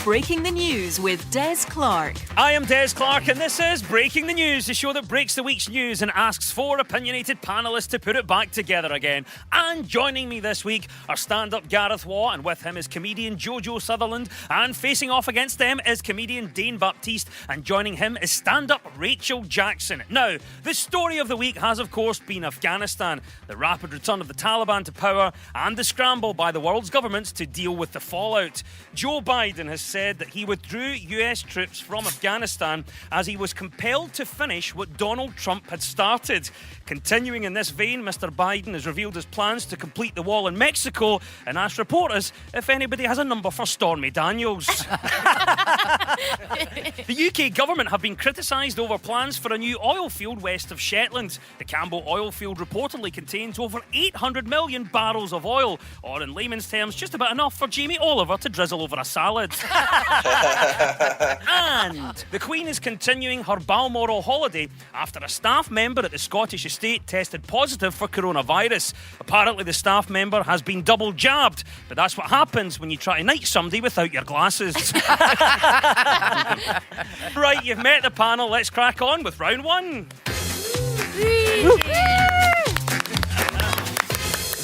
Breaking the News with Des Clark. I am Des Clark and this is Breaking the News, the show that breaks the week's news and asks four opinionated panellists to put it back together again. And joining me this week are stand-up Gareth Waugh, and with him is comedian Jojo Sutherland, and facing off against them is comedian Dane Baptiste, and joining him is stand-up Rachel Jackson. Now, the story of the week has of course been Afghanistan, the rapid return of the Taliban to power and the scramble by the world's governments to deal with the fallout. Joe Biden has said that he withdrew US troops from Afghanistan as he was compelled to finish what Donald Trump had started. Continuing in this vein, Mr. Biden has revealed his plans to complete the wall in Mexico and asked reporters if anybody has a number for Stormy Daniels. The UK government have been criticised over plans for a new oil field west of Shetland. The Campbell oil field reportedly contains over 800 million barrels of oil, or in layman's terms, just about enough for Jamie Oliver to drizzle over a salad. And the Queen is continuing her Balmoral holiday after a staff member at the Scottish estate tested positive for coronavirus. Apparently the staff member has been double jabbed, but that's what happens when you try to knight somebody without your glasses. Right, you've met the panel, let's crack on with round one.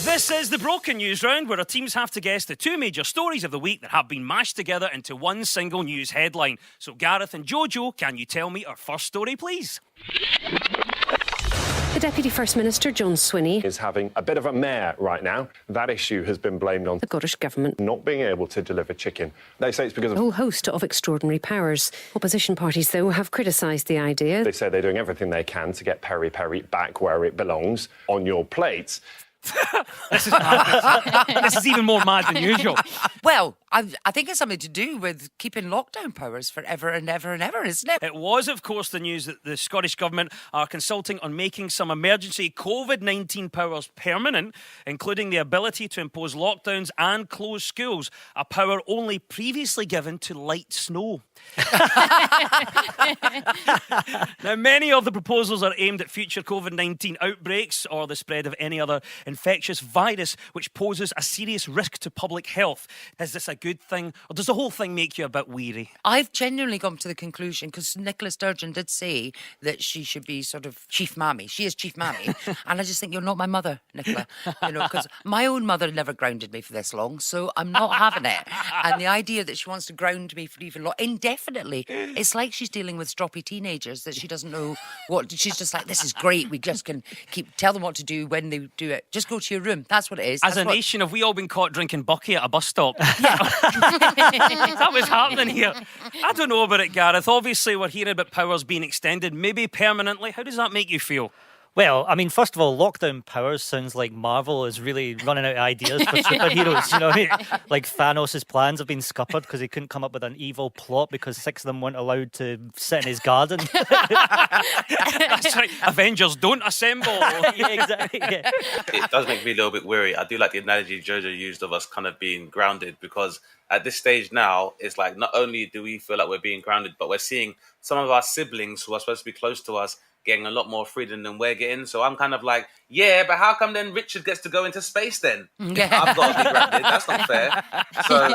This is the Broken News round, where our teams have to guess the two major stories of the week that have been mashed together into one single news headline. So Gareth and Jojo, can you tell me our first story, please? The Deputy First Minister, John Swinney, is having a bit of a mare right now. That issue has been blamed on the Scottish Government not being able to deliver chicken. They say it's because of a whole host of extraordinary powers. Opposition parties, though, have criticised the idea. They say they're doing everything they can to get peri-peri back where it belongs, on your plates. This is mad. This is even more mad than usual. Well, I think it's something to do with keeping lockdown powers forever and ever and ever, isn't it? It was, of course, the news that the Scottish Government are consulting on making some emergency COVID-19 powers permanent, including the ability to impose lockdowns and close schools, a power only previously given to light snow. Now, many of the proposals are aimed at future COVID-19 outbreaks or the spread of any other infectious virus which poses a serious risk to public health. Is this a good thing, or does the whole thing make you a bit weary? I've genuinely come to the conclusion, because Nicola Sturgeon did say that she should be sort of chief mammy. She is chief mammy. And I just think, you're not my mother, Nicola. You know, because my own mother never grounded me for this long, so I'm not having it. And the idea that she wants to ground me for even indefinitely, it's like she's dealing with stroppy teenagers that she doesn't know what. She's just like, this is great. We just can tell them what to do when they do it. Just go to your room. That's what it is. As a nation, have we all been caught drinking Bucky at a bus stop? Yeah. That was happening here. I don't know about it, Gareth. Obviously, we're hearing about powers being extended, maybe permanently. How does that make you feel? Well, I mean, first of all, lockdown powers sounds like Marvel is really running out of ideas for superheroes. You know, like Thanos' plans have been scuppered because he couldn't come up with an evil plot because 6 of them weren't allowed to sit in his garden. That's right. Avengers don't assemble. Yeah, exactly. Yeah. It does make me a little bit weary. I do like the analogy Jojo used of us kind of being grounded, because at this stage now, it's like not only do we feel like we're being grounded, but we're seeing some of our siblings who are supposed to be close to us getting a lot more freedom than we're getting. So I'm kind of like, yeah, but how come then Richard gets to go into space then? I've got to be grounded. That's not fair. So,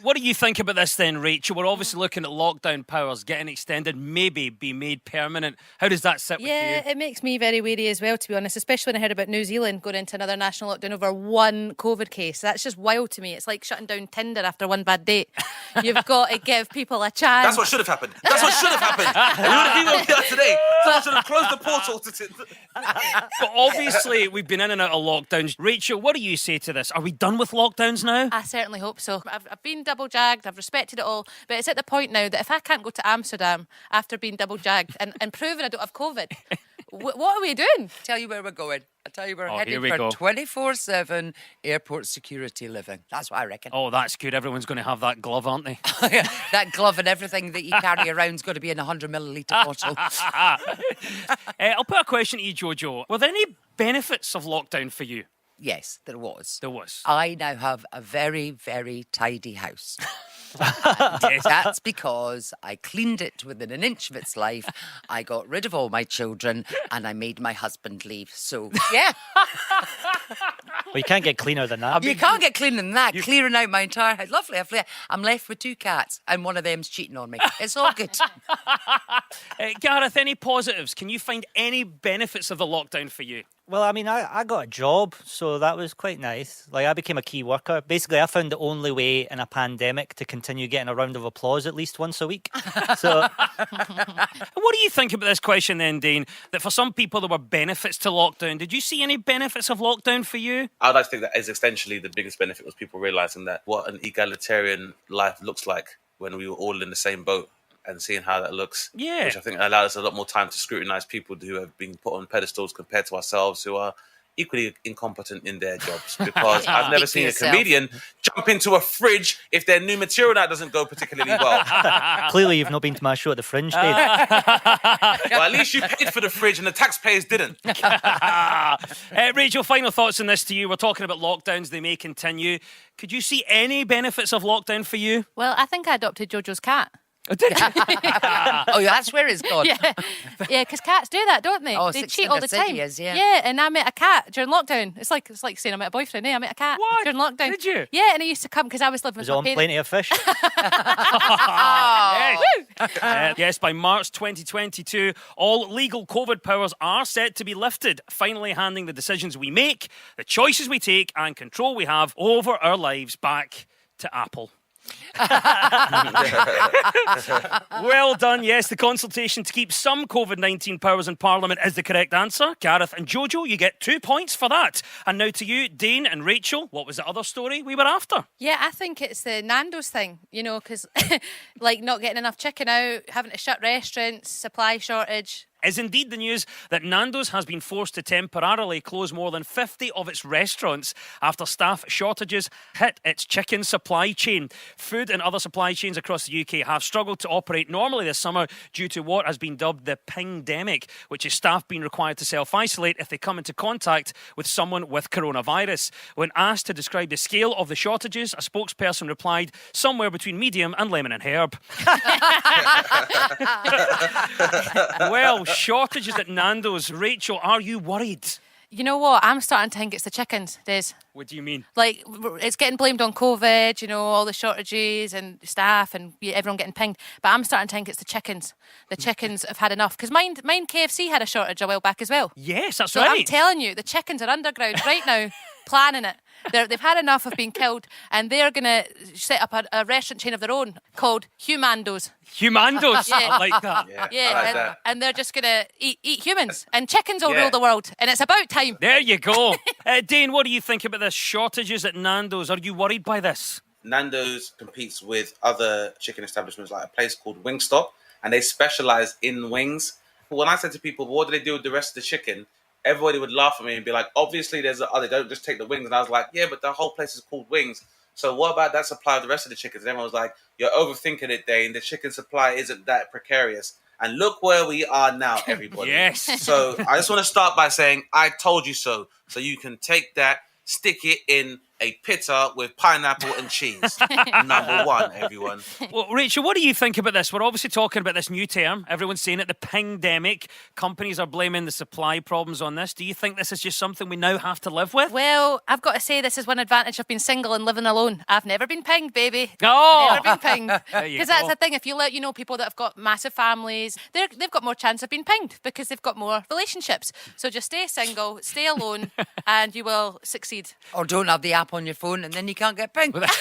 what do you think about this then, Rachel? We're obviously looking at lockdown powers getting extended, maybe be made permanent. How does that sit with you? Yeah, it makes me very wary as well, to be honest, especially when I heard about New Zealand going into another national lockdown over one COVID case. That's just wild to me. It's like shutting down Tinder after one bad date. You've got to give people a chance. that's what should have happened. That's what should have happened. You would have been today. Someone should have closed the portal to Tinder. But obviously, we've been in and out of lockdowns. Rachel, what do you say to this? Are we done with lockdowns now? I certainly hope so. I've been double jagged, I've respected it all, but it's at the point now that if I can't go to Amsterdam after being double jagged and proving I don't have COVID, what are we doing? Tell you where we're going. I tell you, we're Here heading we for go. 24/7 airport security living. That's what I reckon. Oh, that's good. Everyone's going to have that glove, aren't they? That glove and everything that you carry around's got to be in a 100ml bottle. I'll put a question to you, Jojo. Were there any benefits of lockdown for you? Yes, there was. There was. I now have a very, very tidy house. Yes. That's because I cleaned it within an inch of its life. I got rid of all my children and I made my husband leave. So, yeah. Well, you can't get cleaner than that. You can't get cleaner than that. Clearing out my entire house. Lovely. I'm left with 2 cats and one of them's cheating on me. It's all good. Gareth, any positives? Can you find any benefits of the lockdown for you? Well, I mean, I got a job, so that was quite nice. Like, I became a key worker. Basically, I found the only way in a pandemic to continue getting a round of applause at least once a week. So, What do you think about this question then, Dane? That for some people there were benefits to lockdown. Did you see any benefits of lockdown for you? I'd like to think that is essentially the biggest benefit was people realizing that what an egalitarian life looks like when we were all in the same boat and seeing how that looks. Yeah. Which I think allowed us a lot more time to scrutinize people who have been put on pedestals compared to ourselves who are equally incompetent in their jobs. Because I've never Speak seen for a yourself. comedian jump into a fridge if their new material that doesn't go particularly well. clearly, you've not been to my show at the Fringe, Dave. Well, at least you paid for the fridge and the taxpayers didn't. Rachel, final thoughts on this to you. We're talking about lockdowns. They may continue. Could you see any benefits of lockdown for you? Well, I think I adopted Jojo's cat. Oh, that's where it's gone. Yeah, because cats do that, don't they? Oh, They 16 cheat all the city time. is, yeah. Yeah, and I met a cat during lockdown. It's like saying I met a boyfriend. I met a cat What? during lockdown. Did you? Yeah, and he used to come because I was living Was with it my on parents. Plenty of Fish? Yes, by March 2022, all legal COVID powers are set to be lifted, finally handing the decisions we make, the choices we take, and control we have over our lives back to Apple. Well done. Yes, the consultation to keep some COVID-19 powers in Parliament is the correct answer. Gareth and Jojo, you get 2 points for that. And now to you, Dane and Rachel. What was the other story we were after? Yeah, I think it's the Nando's thing, because like not getting enough chicken out, having to shut restaurants, supply shortage. Is indeed the news that Nando's has been forced to temporarily close more than 50 of its restaurants after staff shortages hit its chicken supply chain. Food and other supply chains across the UK have struggled to operate normally this summer due to what has been dubbed the pingdemic, which is staff being required to self-isolate if they come into contact with someone with coronavirus. When asked to describe the scale of the shortages, a spokesperson replied, somewhere between medium and lemon and herb. Well, shortages at Nando's. Rachel, are you worried? You know what? I'm starting to think it's the chickens, Des. What do you mean? Like, it's getting blamed on COVID, all the shortages and staff and everyone getting pinged. But I'm starting to think it's the chickens. The chickens have had enough. Because mine KFC had a shortage a while back as well. Yes, that's So right. I'm telling you, the chickens are underground right now, planning it. They've had enough of being killed, and they're going to set up a restaurant chain of their own called Humandos. Humandos. Yeah. I like that. Yeah, I like that. and they're just going to eat humans, and chickens will Yeah. rule the world, and it's about time. There you go. Dane, what do you think about the shortages at Nando's? Are you worried by this? Nando's competes with other chicken establishments like a place called Wingstop, and they specialize in wings. When I said to people, what do they do with the rest of the chicken? Everybody would laugh at me and be like, obviously they don't just take the wings. And I was like, yeah, but the whole place is called Wings. So what about that supply of the rest of the chickens? And everyone was like, you're overthinking it, Dane. The chicken supply isn't that precarious. And look where we are now, everybody. Yes. So I just want to start by saying, I told you so. So you can take that, stick it in a pita with pineapple and cheese. Number 1, everyone. Well, Rachel, what do you think about this? We're obviously talking about this new term. Everyone's saying it, the pingdemic. Companies are blaming the supply problems on this. Do you think this is just something we now have to live with? Well, I've got to say this is one advantage of being single and living alone. I've never been pinged, baby. Oh! Never been pinged. There you Because that's go. the thing. If you let people that have got massive families, they've got more chance of being pinged because they've got more relationships. So just stay single, stay alone, and you will succeed. Or don't have the app on your phone and then you can't get pinged. That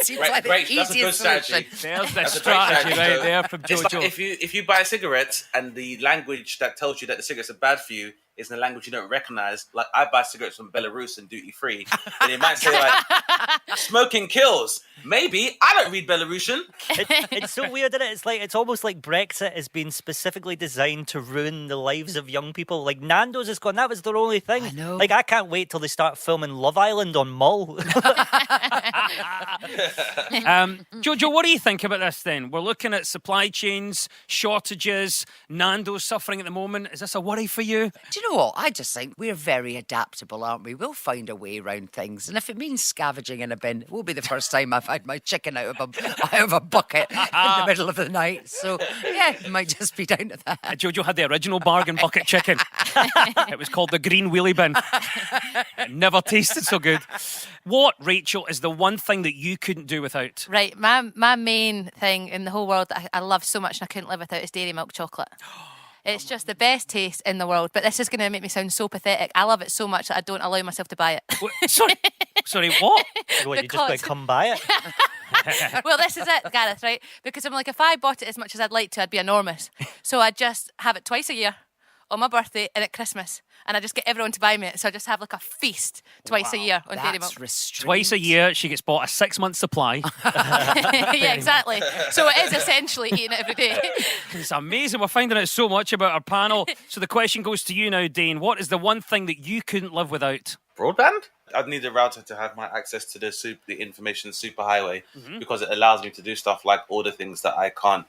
seems like the Rach, that's a good easiest strategy. solution. There's the That's a great strategy strategy, right Joe. there from It's like Jojo. if you buy cigarettes and the language that tells you that the cigarettes are bad for you is the language you don't recognize, like I buy cigarettes from Belarus and duty free, and it might say like smoking kills. Maybe I don't read Belarusian. It's so weird, isn't it? It's almost like Brexit has been specifically designed to ruin the lives of young people. Like Nando's has gone, that was their only thing. I know. Like I can't wait till they start filming Love Island on Mull. Jojo, what do you think about this then? We're looking at supply chains, shortages, Nando's suffering at the moment. Is this a worry for you? Do you you know what? I just think we're very adaptable, aren't we? We'll find a way around things. And if it means scavenging in a bin, it will be the first time I've had my chicken out of a bucket in the middle of the night. So, yeah, it might just be down to that. Jojo had the original bargain bucket chicken. It was called the green wheelie bin. It never tasted so good. What, Rachel, is the one thing that you couldn't do without? Right, my main thing in the whole world that I love so much and I couldn't live without is dairy milk chocolate. It's just the best taste in the world. But this is going to make me sound so pathetic. I love it so much that I don't allow myself to buy it. Sorry, what? What, you just got to come by it? Well, this is it, Gareth, right? Because I'm like, if I bought it as much as I'd like to, I'd be enormous. So I just have it twice a year, on my birthday and at Christmas. And I just get everyone to buy me it. So I just have like a feast twice a year on dairy milk. That's restraint. Twice a year, she gets bought a 6-month supply. Yeah, exactly. So it is essentially eating it every day. It's amazing. We're finding out so much about our panel. So the question goes to you now, Dane. What is the one thing that you couldn't live without? Broadband? I'd need a router to have my access to the information superhighway because it allows me to do stuff like order things that I can't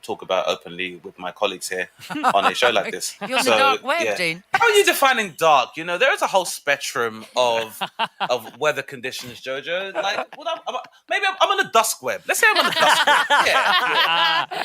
talk about openly with my colleagues here on a show like this. You're on the dark web, Dean. How are you defining dark? You know, there is a whole spectrum of weather conditions, Jojo. Like, maybe I'm on the dusk web. Let's say I'm on the dusk web. Yeah.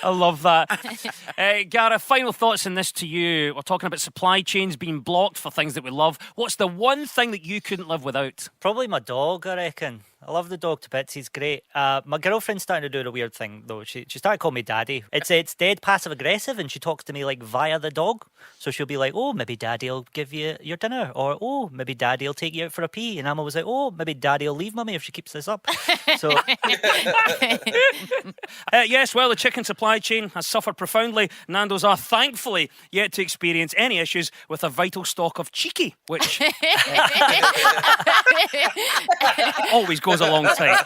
I love that. Gareth, final thoughts on this to you. We're talking about supply chains being blocked for things that we love. What's the one thing that you couldn't live without? Probably my dog, I reckon. I love the dog to bits. He's great. My girlfriend's starting to do a weird thing, though. She started calling me daddy. It's dead passive-aggressive, and she talks to me, like, via the dog. So she'll be like, oh, maybe daddy will give you your dinner. Or, oh, maybe daddy will take you out for a pee. And I'm always like, oh, maybe daddy will leave mummy if she keeps this up. So yes, well, the chicken supply chain has suffered profoundly. Nando's are thankfully yet to experience any issues with a vital stock of cheeky, which always goes a long time.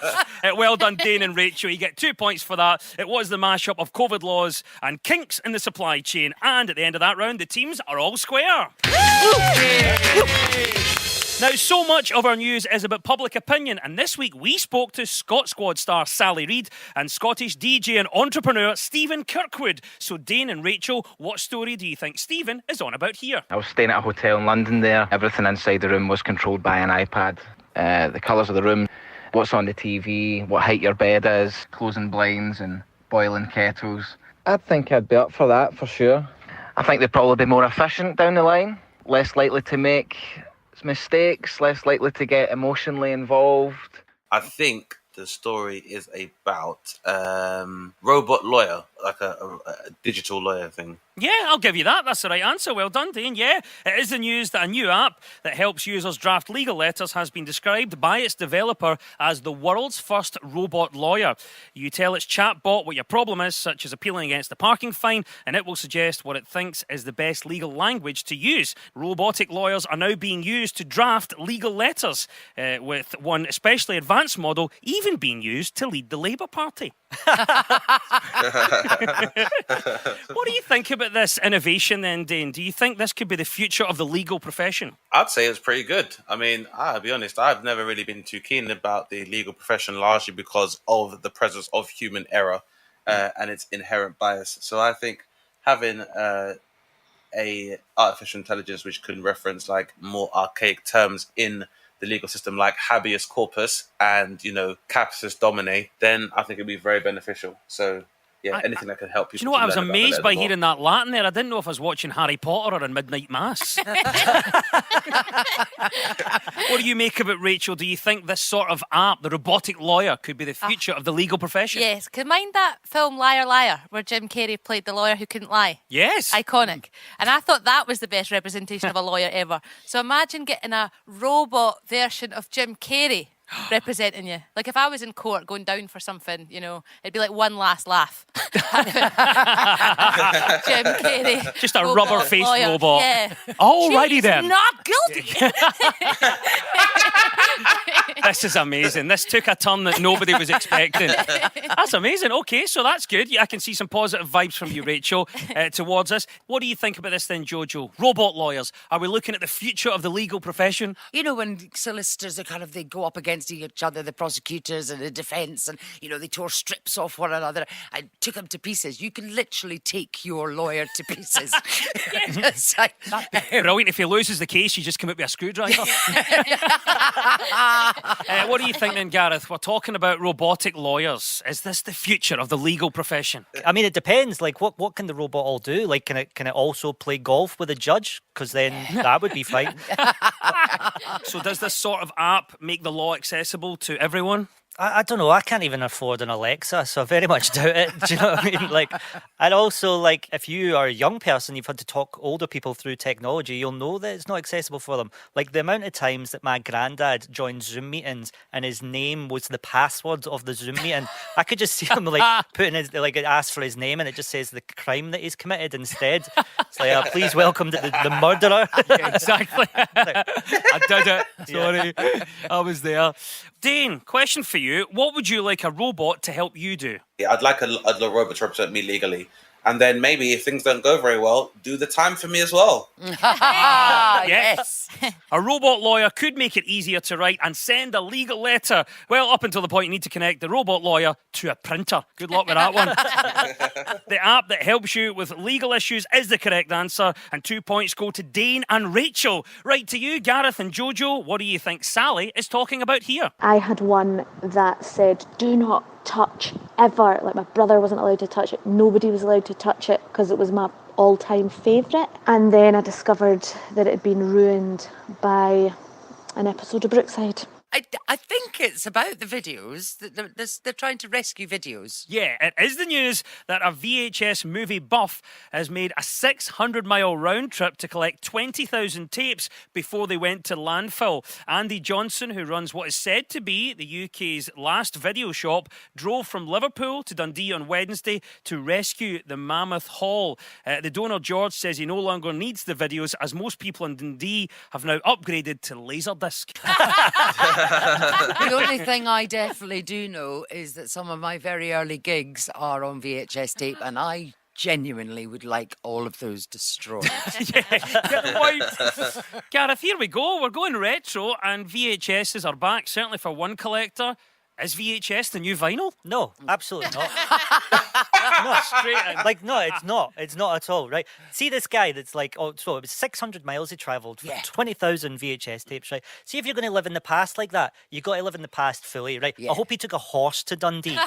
Well done, Dane and Rachel. You get 2 points for that. It was the mashup of COVID laws and kinks in the supply chain. And at the end of that round, the teams are all square. Now, so much of our news is about public opinion, and this week we spoke to Scot Squad star Sally Reid and Scottish DJ and entrepreneur Stephen Kirkwood. So, Dane and Rachel, what story do you think Stephen is on about here? I was staying at a hotel in London there. Everything inside the room was controlled by an iPad. The colours of the room, what's on the TV, what height your bed is, closing blinds and boiling kettles. I think I'd be up for that, for sure. I think they'd probably be more efficient down the line, less likely to make mistakes, less likely to get emotionally involved. I think the story is about robot lawyer, like a digital lawyer thing. Yeah, I'll give you that. That's the right answer. Well done, Dane. Yeah, it is the news that a new app that helps users draft legal letters has been described by its developer as the world's first robot lawyer. You tell its chatbot what your problem is, such as appealing against the parking fine, and it will suggest what it thinks is the best legal language to use. Robotic lawyers are now being used to draft legal letters, with one especially advanced model even being used to lead the Labour Party. What do you think about this innovation then, Dane? Do you think this could be the future of the legal profession? I'd say it's pretty good. I mean, I'll be honest, I've never really been too keen about the legal profession, largely because of the presence of human error and its inherent bias. So I think having a artificial intelligence which can reference like more archaic terms in the legal system, like habeas corpus and, you know, capitis domine, then I think it'd be very beneficial. So, yeah, anything that can help people. Do you know what? I was learn about amazed the by law. hearing that Latin there. I didn't know if I was watching Harry Potter or in Midnight Mass. What do you make of it, Rachel? Do you think this sort of app, the robotic lawyer, could be the future of the legal profession? Yes, because mind that film Liar Liar, where Jim Carrey played the lawyer who couldn't lie? Yes. Iconic. And I thought that was the best representation of a lawyer ever. So imagine getting a robot version of Jim Carrey representing you. Like if I was in court going down for something, you know, it'd be like one last laugh. Jim Carrey. Just a rubber-faced lawyer. robot. Yeah. Alrighty She's then. not guilty. This is amazing. This took a turn that nobody was expecting. That's amazing. Okay, so that's good. I can see some positive vibes from you, Rachel, towards us. What do you think about this then, Jojo? Robot lawyers. Are we looking at the future of the legal profession? You know, when solicitors are they go up against each other, the prosecutors and the defence, and, they tore strips off one another. I took them to pieces. You can literally take your lawyer to pieces. It's like, Brilliant. If he loses the case, you just come out with a screwdriver. What do you think then, Gareth? We're talking about robotic lawyers. Is this the future of the legal profession? I mean, it depends. Like, what can the robot all do? Like, can it also play golf with a judge? Because then that would be fine. So does this sort of app make the law accessible to everyone? I don't know. I can't even afford an Alexa, so I very much doubt it. Do you know what I mean? Like, and also, like, if you are a young person, you've had to talk older people through technology, you'll know that it's not accessible for them. Like, the amount of times that my granddad joined Zoom meetings and his name was the password of the Zoom meeting, I could just see him, like, putting his, like, ask for his name and it just says the crime that he's committed instead. It's like, please welcome the murderer. Yeah, exactly. I did it. Sorry. I was there. Dane, question for you. What would you like a robot to help you do? Yeah, I'd like a robot to represent me legally. And then maybe if things don't go very well, do the time for me as well. Yes. A robot lawyer could make it easier to write and send a legal letter. Well, up until the point you need to connect the robot lawyer to a printer. Good luck with that one. The app that helps you with legal issues is the correct answer. And 2 points go to Dane and Rachel. Right to you, Gareth and Jojo. What do you think Sally is talking about here? I had one that said, do not touch ever. Like, my brother wasn't allowed to touch it. Nobody was allowed to touch it because it was my all-time favourite. And then I discovered that it had been ruined by an episode of Brookside. I think it's about the videos. They're trying to rescue videos. Yeah, it is the news that a VHS movie buff has made a 600-mile round trip to collect 20,000 tapes before they went to landfill. Andy Johnson, who runs what is said to be the UK's last video shop, drove from Liverpool to Dundee on Wednesday to rescue the Mammoth Haul. The donor George says he no longer needs the videos as most people in Dundee have now upgraded to Laserdisc. The only thing I definitely do know is that some of my very early gigs are on VHS tape, and I genuinely would like all of those destroyed. Gareth, here we go. We're going retro, and VHSs are back, certainly for one collector. Is VHS the new vinyl? No, absolutely not. No, Straight in. like, no, it's not. It's not at all, right? See this guy that's like, so it was 600 miles he travelled for 20,000 VHS tapes, right? See, if you're going to live in the past like that, you got to live in the past fully, right? Yeah. I hope he took a horse to Dundee.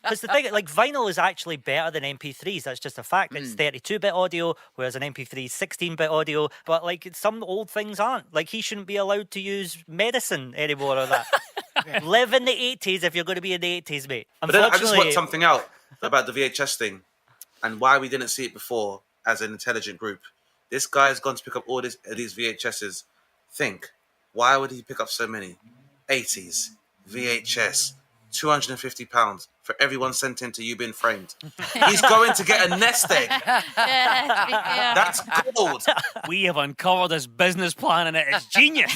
Because the thing, like, vinyl is actually better than MP3s. That's just a fact. It's 32-bit audio, whereas an MP3 is 16-bit audio. But, like, some old things aren't. Like, he shouldn't be allowed to use medicine anymore or that. Live in the 80s if you're going to be in the 80s, mate. But then I just want something out about the VHS thing and why we didn't see it before as an intelligent group. This guy has gone to pick up all these VHSs. Think, why would he pick up so many? 80s, VHS, £250 for everyone sent in to You Been Framed. He's going to get a nest egg. That's gold. We have uncovered his business plan and it is genius.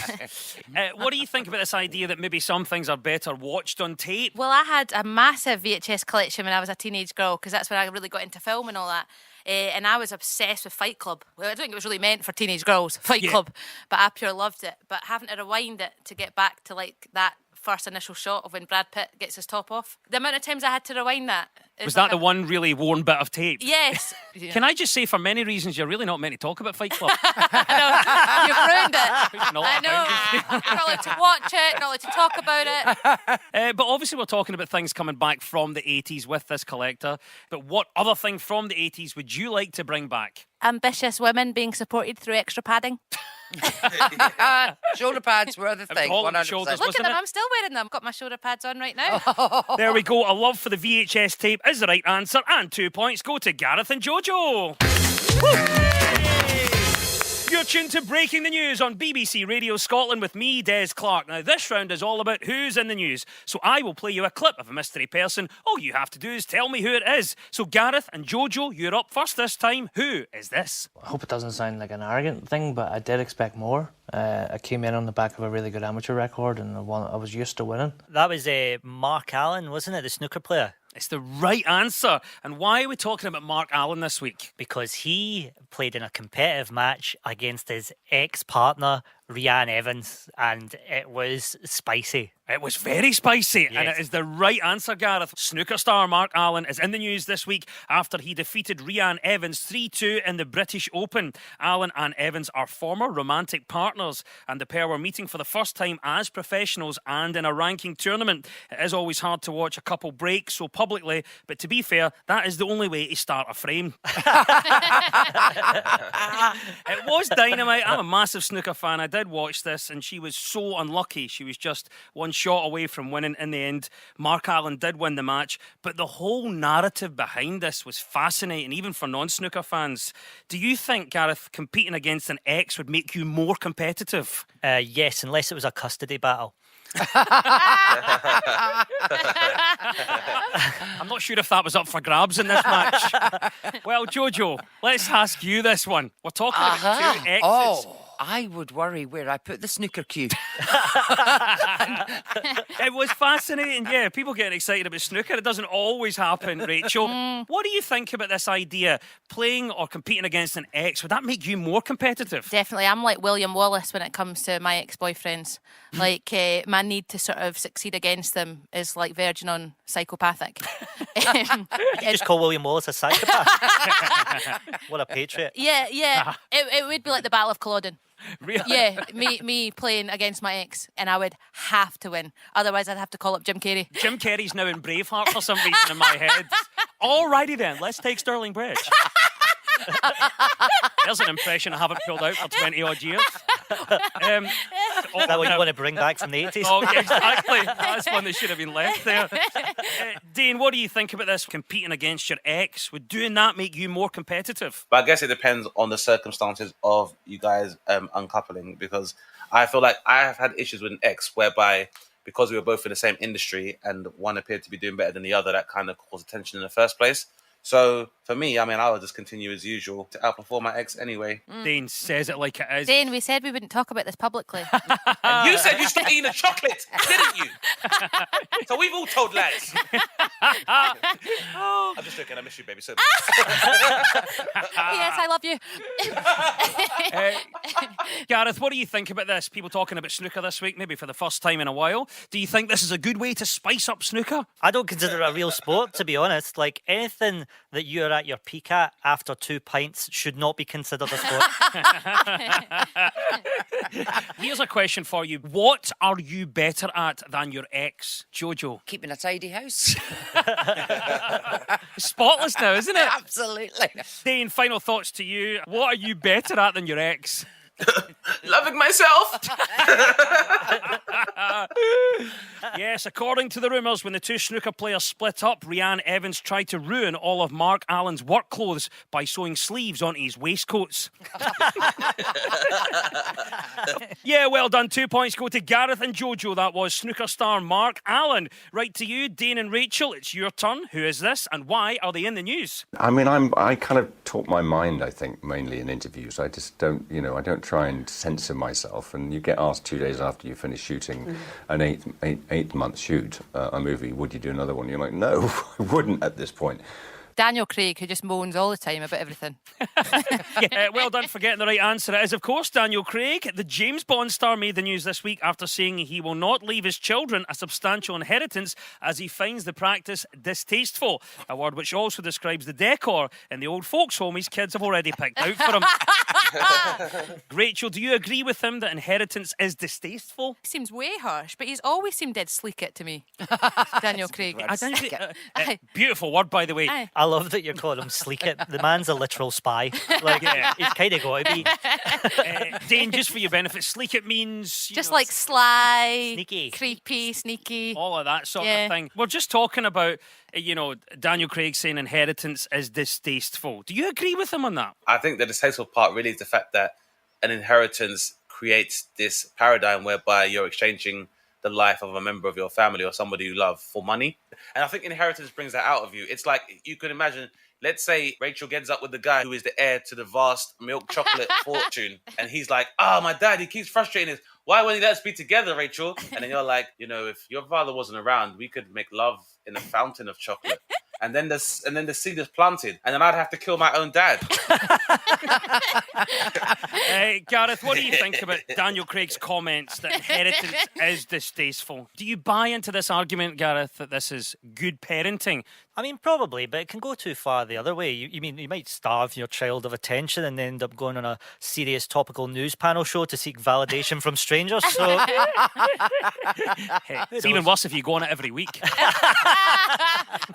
What do you think about this idea that maybe some things are better watched on tape? Well, I had a massive VHS collection when I was a teenage girl because that's when I really got into film and all that. And I was obsessed with Fight Club. Well, I don't think it was really meant for teenage girls, Fight Club, but I pure loved it. But having to rewind it to get back to like that first initial shot of when Brad Pitt gets his top off, the amount of times I had to rewind that. Was that the one really worn bit of tape? Yes. Can I just say, for many reasons, you're really not meant to talk about Fight Club. I know, you've ruined it. Not I know. You're not allowed to watch it, not allowed to talk about it. But obviously we're talking about things coming back from the 80s with this collector. But what other thing from the 80s would you like to bring back? Ambitious women being supported through extra padding. Shoulder pads were the thing. all on the 100%. shoulders, Look wasn't at them, it? I'm still wearing them. Got my shoulder pads on right now. There we go. A love for the VHS tape is the right answer. And 2 points go to Gareth and Jojo. You're tuned to Breaking the News on BBC Radio Scotland with me, Des Clark. Now, this round is all about who's in the news. So I will play you a clip of a mystery person. All you have to do is tell me who it is. So Gareth and Jojo, you're up first this time. Who is this? I hope it doesn't sound like an arrogant thing, but I did expect more. I came in on the back of a really good amateur record, and I was used to winning. That was Mark Allen, wasn't it? The snooker player. It's the right answer. And why are we talking about Mark Allen this week? Because he played in a competitive match against his ex-partner, Rhiann Evans, and it was spicy. It was very spicy, Yes. and it is the right answer, Gareth. Snooker star Mark Allen is in the news this week after he defeated Rhiann Evans 3-2 in the British Open. Allen and Evans are former romantic partners, and the pair were meeting for the first time as professionals and in a ranking tournament. It is always hard to watch a couple break so publicly, but to be fair, that is the only way to start a frame. It was dynamite. I'm a massive snooker fan. I did watch this, and she was so unlucky. She was just one shot away from winning in the end. Mark Allen did win the match, but the whole narrative behind this was fascinating, even for non-snooker fans. Do you think, Gareth, competing against an ex would make you more competitive? Yes, unless it was a custody battle. I'm not sure if that was up for grabs in this match. Well, Jojo, let's ask you this one. We're talking about two exes. Oh, I would worry where I put the snooker cue. It was fascinating. Yeah, people getting excited about snooker. It doesn't always happen, Rachel. What do you think about this idea? Playing or competing against an ex, would that make you more competitive? Definitely. I'm like William Wallace when it comes to my ex-boyfriends. Like, my need to sort of succeed against them is like verging on psychopathic. You just call William Wallace a psychopath. What a patriot. Yeah. It would be like the Battle of Culloden. Really? Yeah, me playing against my ex, and I would have to win. Otherwise, I'd have to call up Jim Carrey. Jim Carrey's now in Braveheart for some reason in my head. Alrighty then, let's take Stirling Bridge. There's an impression I haven't pulled out for 20 odd years. Is that what you want to bring back from the 80s? Oh, yeah, exactly. That's one that should have been left there. Dane, what do you think about this? Competing against your ex, would doing that make you more competitive? But I guess it depends on the circumstances of you guys uncoupling, because I feel like I have had issues with an ex whereby, because we were both in the same industry and one appeared to be doing better than the other, that kind of caused tension in the first place. So for me, I mean, I would just continue as usual to outperform my ex anyway. Dane says it like it is. Dane, we said we wouldn't talk about this publicly. And you said you stopped eating the chocolate, didn't you? So we've all told lies. I'm just joking. I miss you, baby. So much. Yes, I love you. Gareth, what do you think about this? People talking about snooker this week, maybe for the first time in a while. Do you think this is a good way to spice up snooker? I don't consider it a real sport, to be honest. Like, anything that you're at your peak at after 2 pints should not be considered a sport. Here's a question for you. What are you better at than your ex, Jojo? Keeping a tidy house. Spotless now, isn't it? Absolutely. Dane, final thoughts to you. What are you better at than your ex? Loving myself. Yes, according to the rumours, when the two snooker players split up, Rhiann Evans tried to ruin all of Mark Allen's work clothes by sewing sleeves onto his waistcoats. Yeah, well done. 2 points go to Gareth and Jojo. That was snooker star Mark Allen. Right to you, Dane and Rachel. It's your turn. Who is this and why are they in the news? I mean, I kind of talk my mind, I think, mainly in interviews. I just don't, I don't try and censor myself. And you get asked 2 days after you finish shooting an eight-month shoot, a movie, would you do another one? You're like, no, I wouldn't at this point. Daniel Craig, who just moans all the time about everything. Yeah, well done for getting the right answer. It is, of course, Daniel Craig. The James Bond star made the news this week after saying he will not leave his children a substantial inheritance as he finds the practice distasteful, a word which also describes the decor in the old folks' home his kids have already picked out for him. Rachel, do you agree with him that inheritance is distasteful? Seems way harsh, but he's always seemed dead sleek it to me. Daniel Craig. Beautiful word, by the way. Aye. I love that you're calling him sleek it. The man's a literal spy. Like, he's kind of got to be. Dane, just for your benefit, sleek it means... Just like sly, sneaky, creepy, sneaky. All of that sort of thing. We're just talking about, Daniel Craig saying inheritance is distasteful. Do you agree with him on that? I think the distasteful part really is the fact that an inheritance creates this paradigm whereby you're exchanging the life of a member of your family or somebody you love for money. And I think inheritance brings that out of you. It's like, you can imagine, let's say Rachel gets up with the guy who is the heir to the vast milk chocolate fortune. And he's like, my dad, he keeps frustrating us. Why won't he let us be together, Rachel? And then you're like, if your father wasn't around, we could make love in a fountain of chocolate. And then the seed is planted, and then I'd have to kill my own dad. Hey, Gareth, what do you think about Daniel Craig's comments that inheritance is distasteful? Do you buy into this argument, Gareth, that this is good parenting? I mean, probably, but it can go too far the other way. You mean you might starve your child of attention and then end up going on a serious topical news panel show to seek validation from strangers? So hey, it's even worse if you go on it every week.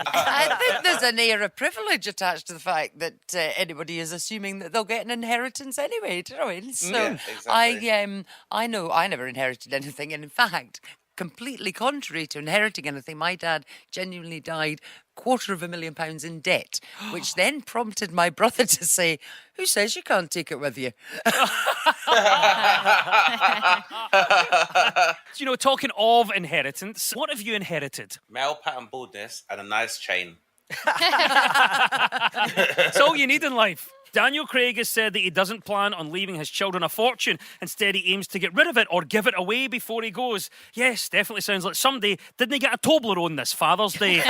I think there's an air of privilege attached to the fact that anybody is assuming that they'll get an inheritance anyway. Do you know what I mean? So Yeah, exactly. I know I never inherited anything, and in fact, completely contrary to inheriting anything, my dad genuinely died £250,000 in debt, which then prompted my brother to say, "Who says you can't take it with you?" Talking of inheritance, what have you inherited? Male pattern baldness and a nice chain. It's all you need in life. Daniel Craig has said that he doesn't plan on leaving his children a fortune. Instead, he aims to get rid of it or give it away before he goes. Yes, definitely sounds like someday. Didn't he get a Toblerone this Father's Day?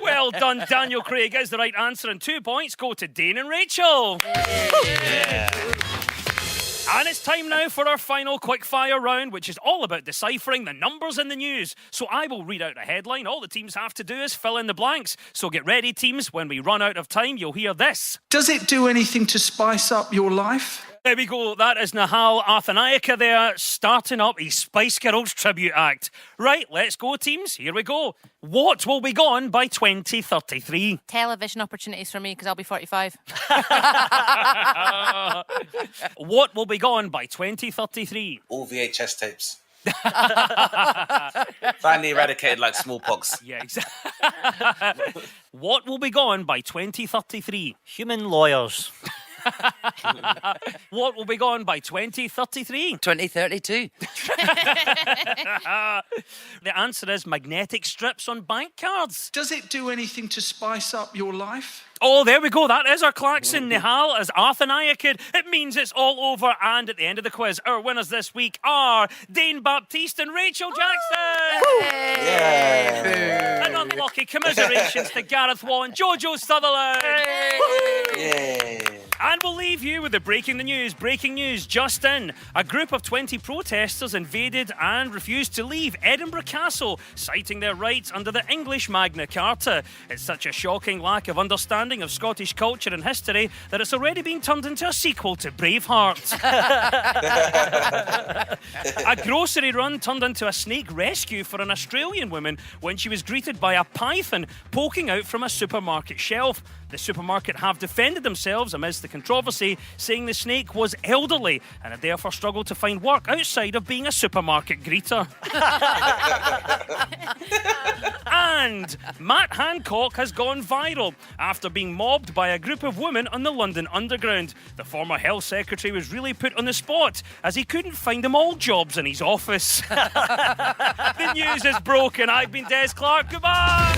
Well done, Daniel Craig is the right answer, and 2 points go to Dane and Rachel. Yeah. And it's time now for our final quickfire round, which is all about deciphering the numbers in the news. So I will read out a headline. All the teams have to do is fill in the blanks. So get ready, teams. When we run out of time, you'll hear this. Does it do anything to spice up your life? There we go. That is Nihal Arthanaika there, starting up a Spice Girls tribute act. Right, let's go, teams. Here we go. What will be gone by 2033? Television opportunities for me, because I'll be 45. What will be gone by 2033? All VHS tapes. Finally eradicated like smallpox. Yeah, exactly. What will be gone by 2033? human lawyers. What will be gone by 2033? 2032. The answer is magnetic strips on bank cards. Does it do anything to spice up your life? Oh, there we go. That is our klaxon. Nihal as Arthanaikid. It means it's all over. And at the end of the quiz, our winners this week are Dane Baptiste and Rachel Jackson. Yeah. And unlucky commiserations to Gareth Waugh and Jojo Sutherland. Yeah. And we'll leave you with the breaking news. Breaking news just in. A group of 20 protesters invaded and refused to leave Edinburgh Castle, citing their rights under the English Magna Carta. It's such a shocking lack of understanding of Scottish culture and history that it's already been turned into a sequel to Braveheart. A grocery run turned into a snake rescue for an Australian woman when she was greeted by a python poking out from a supermarket shelf. The supermarket have defended themselves amidst the controversy, saying the snake was elderly and had therefore struggled to find work outside of being a supermarket greeter. And Matt Hancock has gone viral after being mobbed by a group of women on the London Underground. The former health secretary was really put on the spot as he couldn't find them all jobs in his office. The news is broken. I've been Des Clark. Goodbye.